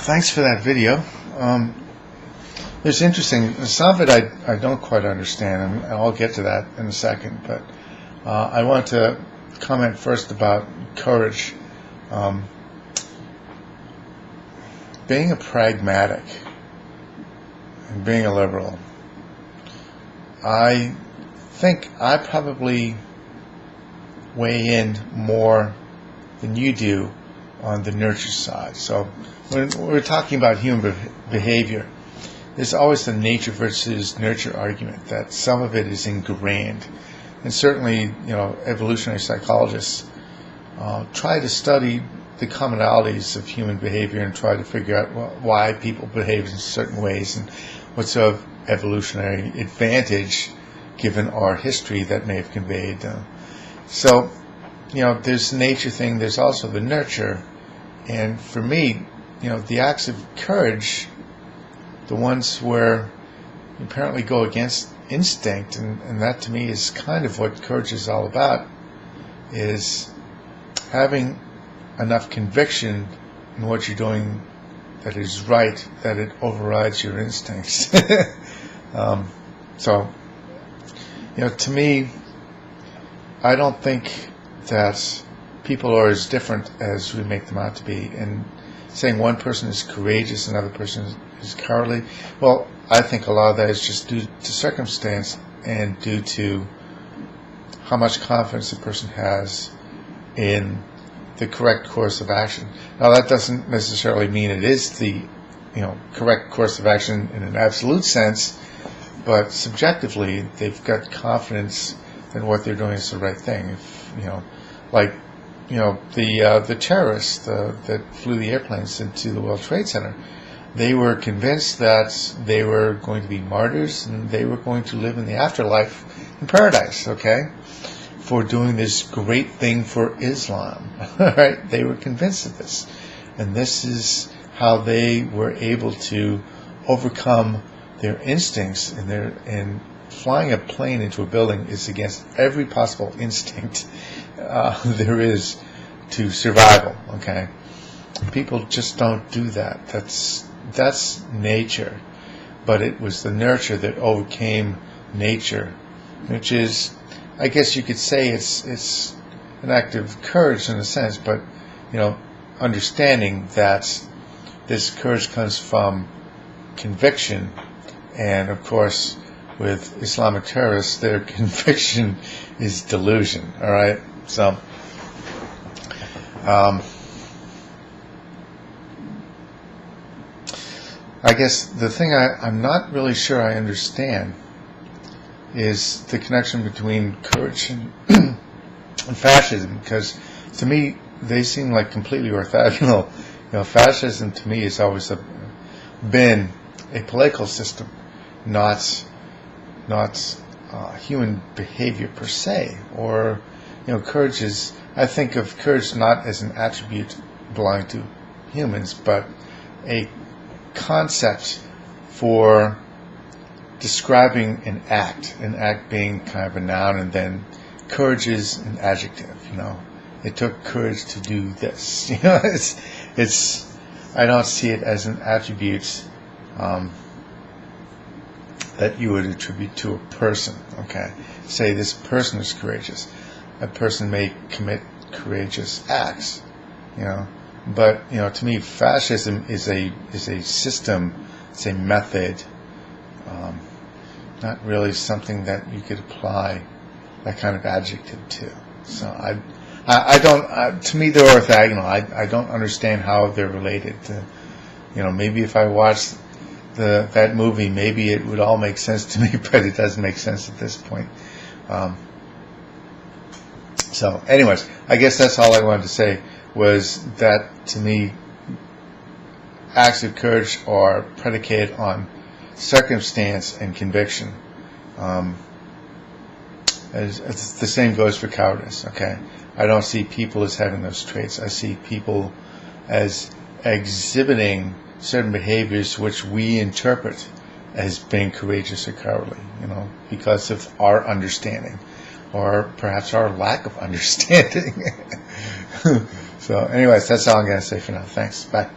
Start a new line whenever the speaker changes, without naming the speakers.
Thanks for that video. It's interesting. Some of it I don't quite understand, and I'll get to that in a second. But I want to comment first about courage. Being a pragmatic and being a liberal, I think I probably weigh in more than you do on the nurture side. So when we're talking about human behavior, there's always the nature versus nurture argument, that some of it is ingrained. And certainly, evolutionary psychologists try to study the commonalities of human behavior and try to figure out why people behave in certain ways and what's of evolutionary advantage given our history that may have conveyed. So there's the nature thing, there's also the nurture. And for me, the acts of courage, the ones where you apparently go against instinct, and that to me is kind of what courage is all about, is having enough conviction in what you're doing that is right, that it overrides your instincts. So, to me, I don't think that people are as different as we make them out to be. And saying one person is courageous, another person is cowardly, well, I think a lot of that is just due to circumstance and due to how much confidence a person has in the correct course of action. Now, that doesn't necessarily mean it is the correct course of action in an absolute sense, but subjectively they've got confidence in what they're doing is the right thing. If the terrorists that flew the airplanes into the World Trade Center, they were convinced that they were going to be martyrs and they were going to live in the afterlife in paradise, okay, for doing this great thing for Islam. Right? They were convinced of this. And this is how they were able to overcome their instincts, and flying a plane into a building is against every possible instinct there is to survival. Okay, people just don't do that. That's nature, but it was the nurture that overcame nature, which is, I guess you could say, it's an act of courage in a sense, but understanding that this courage comes from conviction, and of course, with Islamic terrorists, their conviction is delusion. All right, so I guess the thing I'm not really sure I understand is the connection between courage and fascism, because to me they seem like completely orthogonal. Fascism to me has always been a political system, not human behavior per se. Or courage is, I think of courage not as an attribute belonging to humans, but a concept for describing an act being kind of a noun, and then courage is an adjective. It took courage to do this. It's I don't see it as an attribute that you would attribute to a person. Okay, say this person is courageous. A person may commit courageous acts, but to me, fascism is a system, it's a method, not really something that you could apply that kind of adjective to. So I don't. To me, they're orthogonal. I don't understand how they're related. Maybe if I watched that movie, maybe it would all make sense to me, but it doesn't make sense at this point. So, anyways, I guess that's all I wanted to say, was that to me, acts of courage are predicated on circumstance and conviction. As the same goes for cowardice. Okay, I don't see people as having those traits. I see people as exhibiting certain behaviors which we interpret as being courageous or cowardly, because of our understanding, or perhaps our lack of understanding. So anyways, that's all I'm going to say for now. Thanks. Bye.